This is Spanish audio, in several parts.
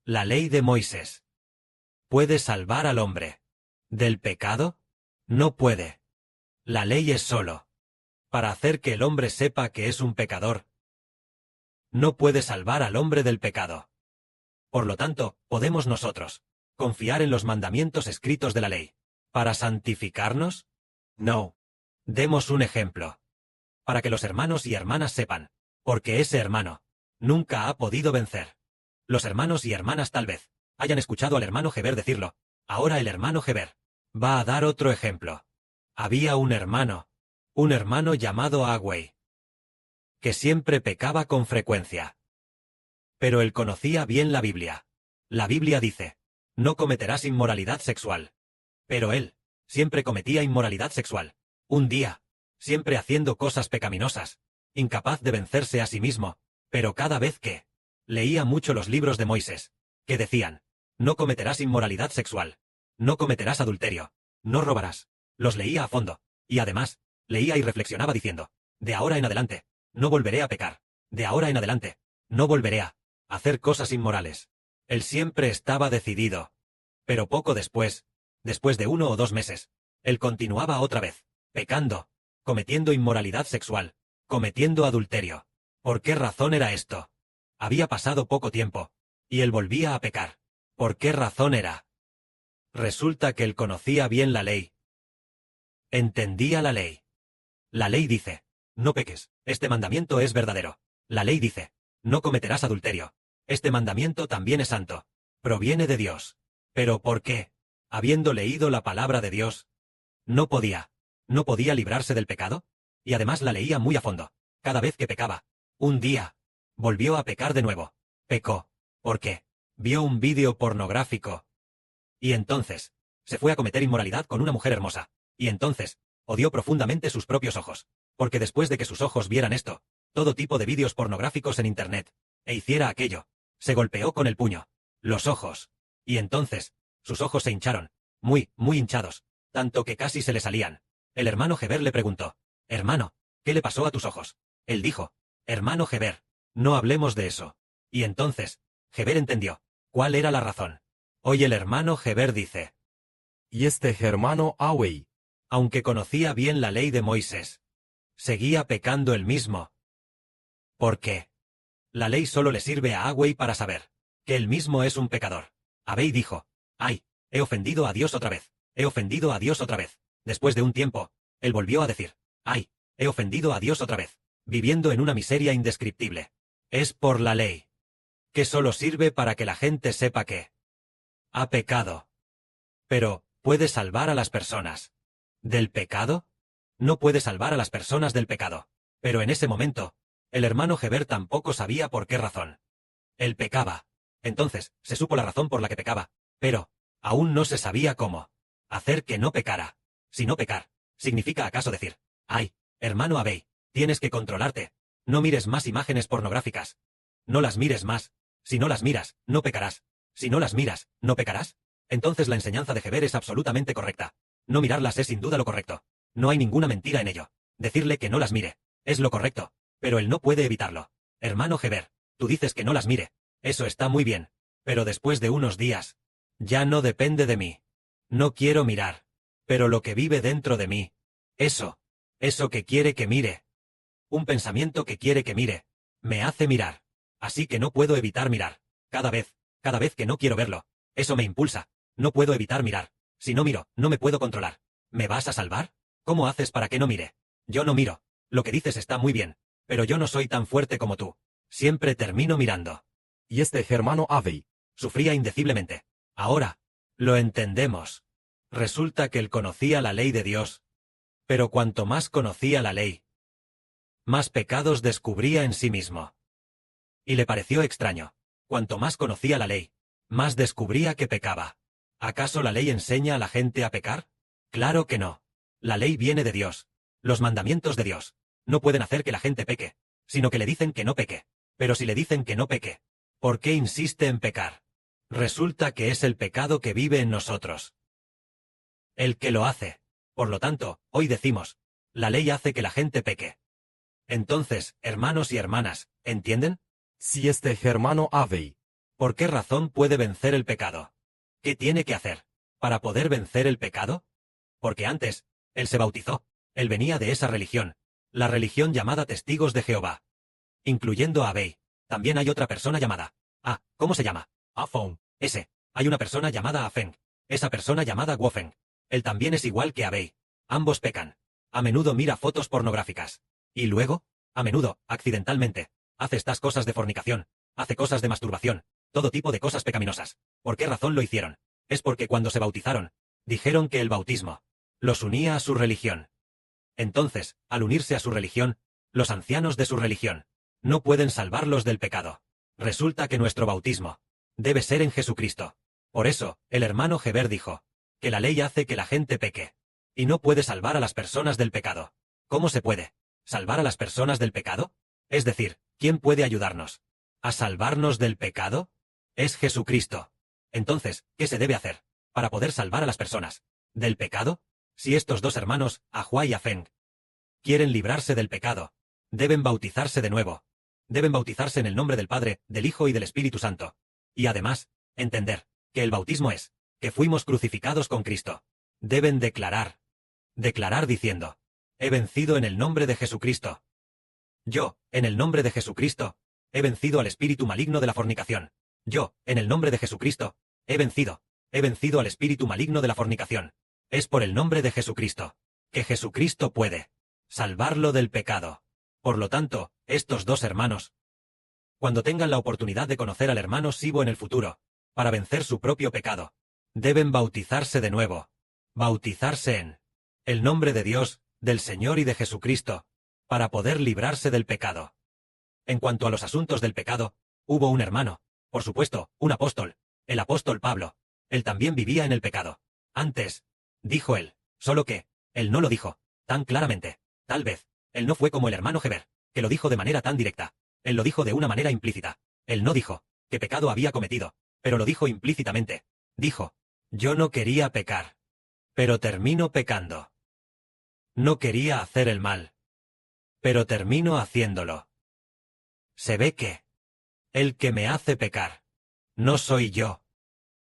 La ley de Moisés. ¿Puede salvar al hombre del pecado? No puede. La ley es solo para hacer que el hombre sepa que es un pecador. No puede salvar al hombre del pecado. Por lo tanto, ¿podemos nosotros confiar en los mandamientos escritos de la ley para santificarnos? No. Demos un ejemplo para que los hermanos y hermanas sepan, porque ese hermano nunca ha podido vencer. Los hermanos y hermanas tal vez hayan escuchado al hermano Heber decirlo. Ahora el hermano Heber va a dar otro ejemplo. Había un hermano llamado Agwey, que siempre pecaba con frecuencia. Pero él conocía bien la Biblia. La Biblia dice, no cometerás inmoralidad sexual. Pero él siempre cometía inmoralidad sexual. Un día, siempre haciendo cosas pecaminosas, incapaz de vencerse a sí mismo, pero cada vez que leía mucho los libros de Moisés, que decían, no cometerás inmoralidad sexual, no cometerás adulterio, no robarás, los leía a fondo, y además, leía y reflexionaba diciendo, de ahora en adelante, no volveré a pecar, de ahora en adelante, no volveré a hacer cosas inmorales. Él siempre estaba decidido. Pero poco después de 1 o 2 meses, él continuaba otra vez, pecando, cometiendo inmoralidad sexual, cometiendo adulterio. ¿Por qué razón era esto? Había pasado poco tiempo, y él volvía a pecar. ¿Por qué razón era? Resulta que él conocía bien la ley. Entendía la ley. La ley dice, no peques, este mandamiento es verdadero. La ley dice, no cometerás adulterio. Este mandamiento también es santo. Proviene de Dios. ¿Pero por qué? Habiendo leído la palabra de Dios, no podía librarse del pecado, y además la leía muy a fondo. Cada vez que pecaba, un día, volvió a pecar de nuevo. Pecó. ¿Por qué? Vio un vídeo pornográfico. Y entonces, se fue a cometer inmoralidad con una mujer hermosa. Y entonces, odió profundamente sus propios ojos. Porque después de que sus ojos vieran esto, todo tipo de vídeos pornográficos en Internet, e hiciera aquello, se golpeó con el puño, los ojos. Y entonces, sus ojos se hincharon, muy hinchados, tanto que casi se le salían. El hermano Heber le preguntó, hermano, ¿qué le pasó a tus ojos? Él dijo, hermano Heber, no hablemos de eso. Y entonces, Heber entendió cuál era la razón. Hoy el hermano Heber dice, Y este hermano Agwey, aunque conocía bien la ley de Moisés, seguía pecando él mismo. ¿Por qué? La ley solo le sirve a Agwey para saber que él mismo es un pecador. Agwey dijo, ¡ay! He ofendido a Dios otra vez. He ofendido a Dios otra vez. Después de un tiempo, él volvió a decir, ¡ay! He ofendido a Dios otra vez. Viviendo en una miseria indescriptible. Es por la ley, que solo sirve para que la gente sepa que ha pecado. Pero, ¿puede salvar a las personas del pecado? No puede salvar a las personas del pecado. Pero en ese momento, el hermano Heber tampoco sabía por qué razón. Él pecaba. Entonces, se supo la razón por la que pecaba, pero aún no se sabía cómo hacer que no pecara. Si no pecar, ¿significa acaso decir, ay, hermano Agwey, tienes que controlarte, no mires más imágenes pornográficas? No las mires más. Si no las miras, no pecarás. Si no las miras, ¿no pecarás? Entonces la enseñanza de Heber es absolutamente correcta. No mirarlas es sin duda lo correcto. No hay ninguna mentira en ello. Decirle que no las mire es lo correcto, pero él no puede evitarlo. Hermano Heber, tú dices que no las mire. Eso está muy bien, pero después de unos días, ya no depende de mí. No quiero mirar, pero lo que vive dentro de mí, eso que quiere que mire, un pensamiento que quiere que mire, me hace mirar. Así que no puedo evitar mirar. Cada vez que no quiero verlo, eso me impulsa. No puedo evitar mirar. Si no miro, no me puedo controlar. ¿Me vas a salvar? ¿Cómo haces para que no mire? Yo no miro. Lo que dices está muy bien, pero yo no soy tan fuerte como tú. Siempre termino mirando. y este hermano Agwey, Sufría indeciblemente. Ahora, lo entendemos. Resulta que él conocía la ley de Dios. Pero cuanto más conocía la ley, más pecados descubría en sí mismo. Y le pareció extraño. Cuanto más conocía la ley, más descubría que pecaba. ¿Acaso la ley enseña a la gente a pecar? Claro que no. La ley viene de Dios. Los mandamientos de Dios no pueden hacer que la gente peque, sino que le dicen que no peque. Pero si le dicen que no peque, ¿por qué insiste en pecar? Resulta que es el pecado que vive en nosotros el que lo hace. Por lo tanto, hoy decimos, la ley hace que la gente peque. Entonces, hermanos y hermanas, ¿entienden? si este hermano Agwey, ¿Por qué razón puede vencer el pecado? ¿Qué tiene que hacer para poder vencer el pecado? Porque antes, él se bautizó. Él venía de esa religión, la religión llamada Testigos de Jehová. Incluyendo a Abey. También hay otra persona llamada. ¿Cómo se llama? Afong. Hay una persona llamada Afeng. Esa persona llamada Wofeng. Él también es igual que Abey. Ambos pecan. A menudo mira fotos pornográficas. Y luego, a menudo, accidentalmente, hace estas cosas de fornicación, hace cosas de masturbación, todo tipo de cosas pecaminosas. ¿Por qué razón lo hicieron? Es porque cuando se bautizaron, dijeron que el bautismo los unía a su religión. Entonces, al unirse a su religión, los ancianos de su religión no pueden salvarlos del pecado. Resulta que nuestro bautismo debe ser en Jesucristo. Por eso, el hermano Heber dijo que la ley hace que la gente peque y no puede salvar a las personas del pecado. ¿Cómo se puede salvar a las personas del pecado? Es decir, ¿quién puede ayudarnos a salvarnos del pecado? Es Jesucristo. Entonces, ¿qué se debe hacer para poder salvar a las personas del pecado? Si estos dos hermanos, Ahua y Afeng, quieren librarse del pecado, deben bautizarse de nuevo. Deben bautizarse en el nombre del Padre, del Hijo y del Espíritu Santo. Y además, entender que el bautismo es que fuimos crucificados con Cristo. Deben declarar diciendo: he vencido en el nombre de Jesucristo. Yo, en el nombre de Jesucristo, he vencido al espíritu maligno de la fornicación. Yo, en el nombre de Jesucristo, he vencido al espíritu maligno de la fornicación. Es por el nombre de Jesucristo que Jesucristo puede salvarlo del pecado. Por lo tanto, estos dos hermanos, cuando tengan la oportunidad de conocer al hermano Sibo en el futuro, para vencer su propio pecado, deben bautizarse de nuevo. Bautizarse en el nombre de Dios, del Señor y de Jesucristo, para poder librarse del pecado. En cuanto a los asuntos del pecado, hubo un hermano, por supuesto, un apóstol, el apóstol Pablo. Él también vivía en el pecado. Antes, dijo él, solo que, él no lo dijo tan claramente. Tal vez, él no fue como el hermano Heber, que lo dijo de manera tan directa. Él lo dijo de una manera implícita. Él no dijo qué pecado había cometido, pero lo dijo implícitamente. Dijo: yo no quería pecar, pero termino pecando. No quería hacer el mal, pero termino haciéndolo. Se ve que el que me hace pecar no soy yo,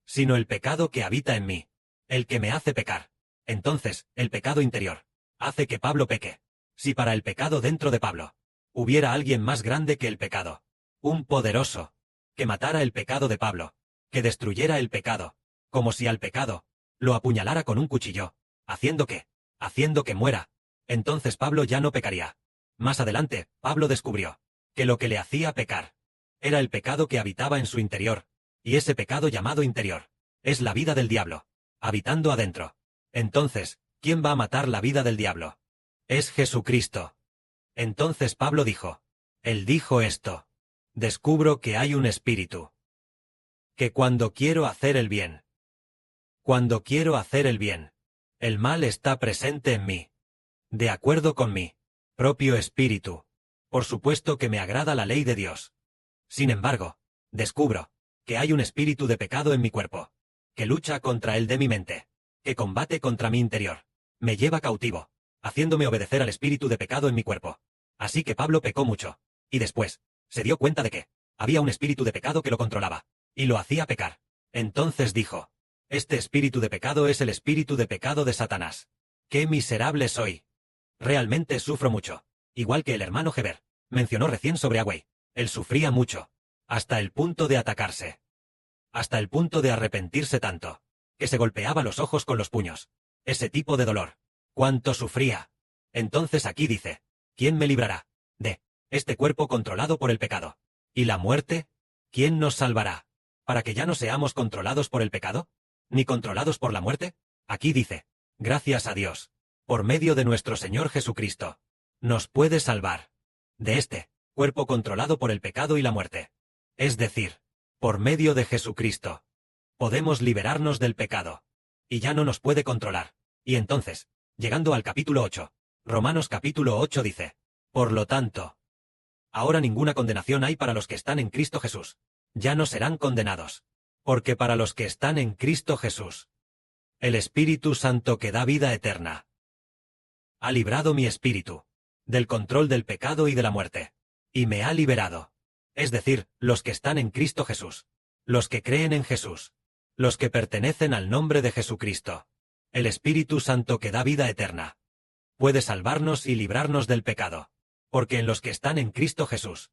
sino el pecado que habita en mí, el que me hace pecar. Entonces, el pecado interior hace que Pablo peque. Si para el pecado dentro de Pablo hubiera alguien más grande que el pecado, un poderoso, que matara el pecado de Pablo, que destruyera el pecado, como si al pecado lo apuñalara con un cuchillo, haciendo que muera, entonces Pablo ya no pecaría. Más adelante, Pablo descubrió que lo que le hacía pecar era el pecado que habitaba en su interior, y ese pecado llamado interior es la vida del diablo, habitando adentro. Entonces, ¿quién va a matar la vida del diablo? Es Jesucristo. Entonces Pablo dijo, él dijo esto: descubro que hay un espíritu, que cuando quiero hacer el bien, el mal está presente en mí, de acuerdo con mi propio espíritu. Por supuesto que me agrada la ley de Dios. Sin embargo, descubro que hay un espíritu de pecado en mi cuerpo, que lucha contra el de mi mente, que combate contra mi interior, me lleva cautivo, haciéndome obedecer al espíritu de pecado en mi cuerpo. Así que Pablo pecó mucho, y después se dio cuenta de que había un espíritu de pecado que lo controlaba, y lo hacía pecar. Entonces dijo: este espíritu de pecado es el espíritu de pecado de Satanás. ¡Qué miserable soy! Realmente sufro mucho. Igual que el hermano Heber mencionó recién sobre Agüey. Él sufría mucho, hasta el punto de atacarse, hasta el punto de arrepentirse tanto, que se golpeaba los ojos con los puños. Ese tipo de dolor. ¡Cuánto sufría! Entonces aquí dice: ¿quién me librará de este cuerpo controlado por el pecado? ¿Y la muerte? ¿Quién nos salvará para que ya no seamos controlados por el pecado, ni controlados por la muerte? Aquí dice: gracias a Dios, por medio de nuestro Señor Jesucristo, nos puede salvar de este cuerpo controlado por el pecado y la muerte. Es decir, por medio de Jesucristo, podemos liberarnos del pecado, y ya no nos puede controlar. Y entonces, llegando al capítulo 8, Romanos capítulo 8 dice: por lo tanto, ahora ninguna condenación hay para los que están en Cristo Jesús. Ya no serán condenados, porque para los que están en Cristo Jesús, el Espíritu Santo que da vida eterna ha librado mi espíritu del control del pecado y de la muerte, y me ha liberado. Es decir, los que están en Cristo Jesús Los que creen en Jesús. Los que pertenecen al nombre de Jesucristo. El Espíritu Santo que da vida eterna. Puede salvarnos y librarnos del pecado. Porque en los que están en Cristo Jesús.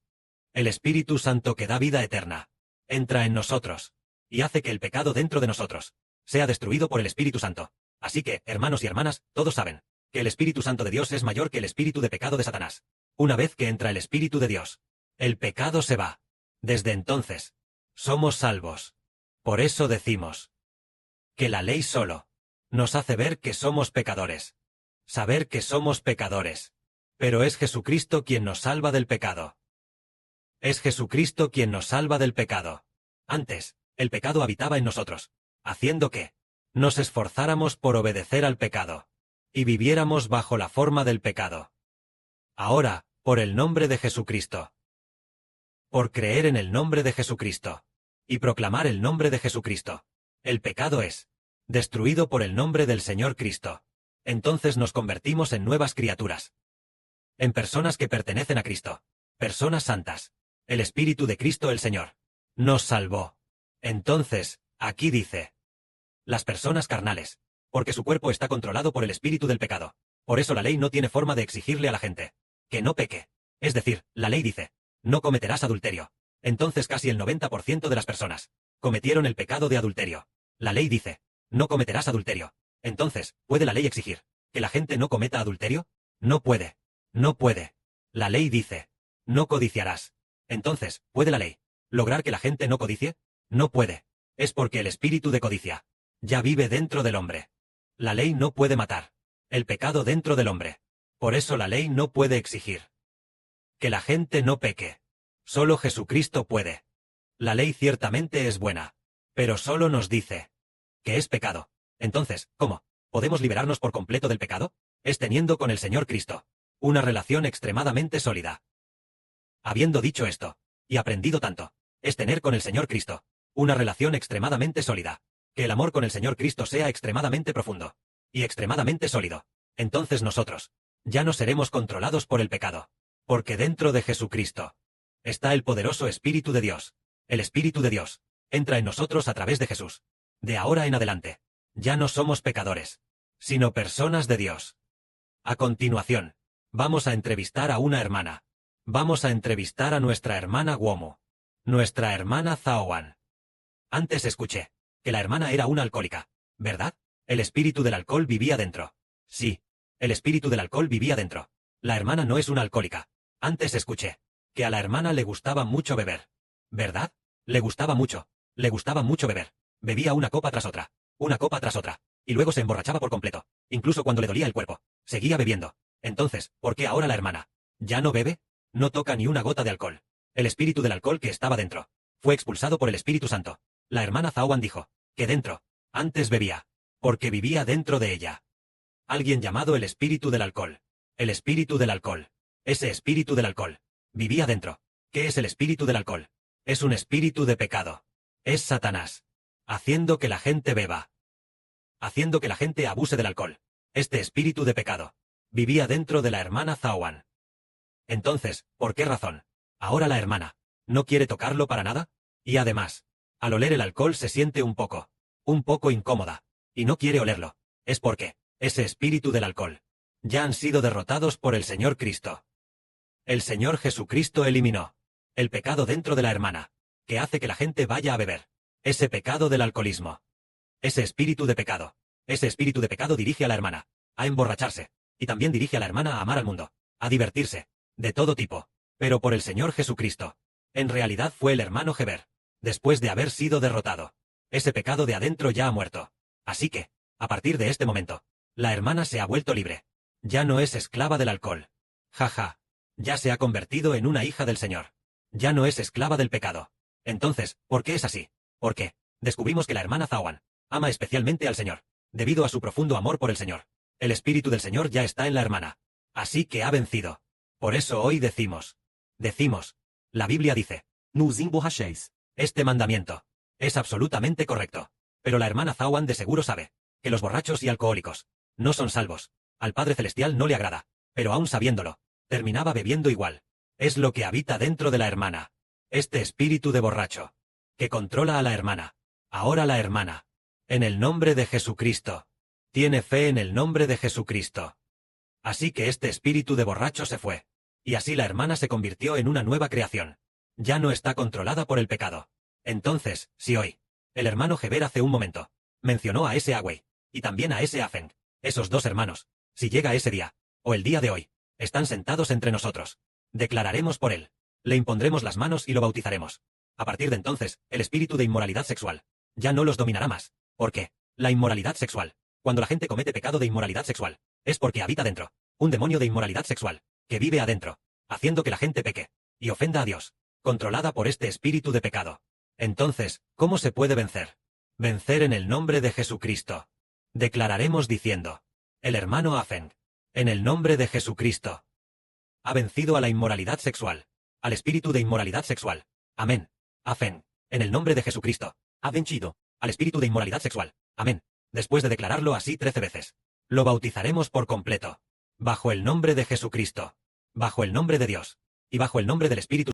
El Espíritu Santo que da vida eterna. Entra en nosotros. Y hace que el pecado dentro de nosotros sea destruido por el Espíritu Santo. Así que, hermanos y hermanas, todos saben que el Espíritu Santo de Dios es mayor que el espíritu de pecado de Satanás. Una vez que entra el Espíritu de Dios, el pecado se va. Desde entonces, somos salvos. Por eso decimos que la ley solo nos hace ver que somos pecadores. Saber que somos pecadores. Pero es Jesucristo quien nos salva del pecado. Es Jesucristo quien nos salva del pecado. Antes, el pecado habitaba en nosotros, haciendo que nos esforzáramos por obedecer al pecado, y viviéramos bajo la forma del pecado. Ahora, por el nombre de Jesucristo. Por creer en el nombre de Jesucristo, y proclamar el nombre de Jesucristo, el pecado es destruido por el nombre del Señor Cristo. Entonces nos convertimos en nuevas criaturas. En personas que pertenecen a Cristo. Personas santas. El Espíritu de Cristo el Señor nos salvó. Entonces, aquí dice, las personas carnales, porque su cuerpo está controlado por el espíritu del pecado. Por eso la ley no tiene forma de exigirle a la gente que no peque. Es decir, la ley dice, no cometerás adulterio. Entonces casi el 90% de las personas cometieron el pecado de adulterio. La ley dice, no cometerás adulterio. Entonces, ¿puede la ley exigir que la gente no cometa adulterio? No puede. No puede. La ley dice, no codiciarás. Entonces, ¿puede la ley lograr que la gente no codicie? No puede. Es porque el espíritu de codicia ya vive dentro del hombre. La ley no puede matar el pecado dentro del hombre. Por eso la ley no puede exigir que la gente no peque. Solo Jesucristo puede. La ley ciertamente es buena, pero solo nos dice que es pecado. Entonces, ¿cómo podemos liberarnos por completo del pecado? Es teniendo con el Señor Cristo una relación extremadamente sólida. Habiendo dicho esto, y aprendido tanto, es tener con el Señor Cristo una relación extremadamente sólida. Que el amor con el Señor Cristo sea extremadamente profundo y extremadamente sólido. Entonces nosotros ya no seremos controlados por el pecado. Porque dentro de Jesucristo está el poderoso Espíritu de Dios. El Espíritu de Dios entra en nosotros a través de Jesús. De ahora en adelante, ya no somos pecadores, sino personas de Dios. A continuación, vamos a entrevistar a una hermana. Vamos a entrevistar a nuestra hermana Womu. Nuestra hermana Zaowan. Antes escuché que la hermana era una alcohólica, ¿verdad? El espíritu del alcohol vivía dentro. Sí, el espíritu del alcohol vivía dentro. La hermana no es una alcohólica. Antes escuché que a la hermana le gustaba mucho beber. ¿Verdad? Le gustaba mucho beber. Bebía una copa tras otra, y luego se emborrachaba por completo. Incluso cuando le dolía el cuerpo, seguía bebiendo. Entonces, ¿por qué ahora la hermana ya no bebe? No toca ni una gota de alcohol. El espíritu del alcohol que estaba dentro fue expulsado por el Espíritu Santo. La hermana Zaowan dijo que dentro, antes bebía, porque vivía dentro de ella alguien llamado el espíritu del alcohol. El espíritu del alcohol. Ese espíritu del alcohol vivía dentro. ¿Qué es el espíritu del alcohol? Es un espíritu de pecado. Es Satanás haciendo que la gente beba, haciendo que la gente abuse del alcohol. Este espíritu de pecado vivía dentro de la hermana Zaowan. Entonces, ¿por qué razón ahora la hermana no quiere tocarlo para nada? Y además, al oler el alcohol se siente un poco incómoda, y no quiere olerlo. Es porque ese espíritu del alcohol ya han sido derrotados por el Señor Cristo. El Señor Jesucristo eliminó el pecado dentro de la hermana, que hace que la gente vaya a beber. Ese pecado del alcoholismo. Ese espíritu de pecado dirige a la hermana a emborracharse, y también dirige a la hermana a amar al mundo, a divertirse, de todo tipo, pero por el Señor Jesucristo. En realidad fue el hermano Heber, después de haber sido derrotado. Ese pecado de adentro ya ha muerto. Así que, a partir de este momento, la hermana se ha vuelto libre. Ya no es esclava del alcohol. Jaja. Ya se ha convertido en una hija del Señor. Ya no es esclava del pecado. Entonces, ¿por qué es así? Porque descubrimos que la hermana Zaowan ama especialmente al Señor, debido a su profundo amor por el Señor. El Espíritu del Señor ya está en la hermana. Así que ha vencido. Por eso hoy decimos, la Biblia dice, Nos emborrachéis. este mandamiento es absolutamente correcto. Pero la hermana Zaowan de seguro sabe que los borrachos y alcohólicos no son salvos. Al Padre Celestial no le agrada, pero aún sabiéndolo, terminaba bebiendo igual. Es lo que habita dentro de la hermana. Este espíritu de borracho. que controla a la hermana. Ahora la hermana. En el nombre de Jesucristo. Tiene fe en el nombre de Jesucristo. Así que este espíritu de borracho se fue. Y así la hermana se convirtió en una nueva creación. Ya no está controlada por el pecado. Entonces, si hoy, el hermano Heber hace un momento, mencionó a ese Awei, y también a ese Afen, esos dos hermanos, si llega ese día, o el día de hoy, están sentados entre nosotros. Declararemos por él. Le impondremos las manos y lo bautizaremos. A partir de entonces, el espíritu de inmoralidad sexual ya no los dominará más. ¿Por qué? La inmoralidad sexual. Cuando la gente comete pecado de inmoralidad sexual, es porque habita dentro un demonio de inmoralidad sexual, que vive adentro, haciendo que la gente peque y ofenda a Dios, controlada por este espíritu de pecado. Entonces, ¿cómo se puede vencer? Vencer en el nombre de Jesucristo. Declararemos diciendo: el hermano Afen, en el nombre de Jesucristo, ha vencido a la inmoralidad sexual, al espíritu de inmoralidad sexual. Amén. Afen, en el nombre de Jesucristo, ha vencido al espíritu de inmoralidad sexual. Amén. Después de declararlo así 13 veces, lo bautizaremos por completo. Bajo el nombre de Jesucristo, bajo el nombre de Dios, y bajo el nombre del Espíritu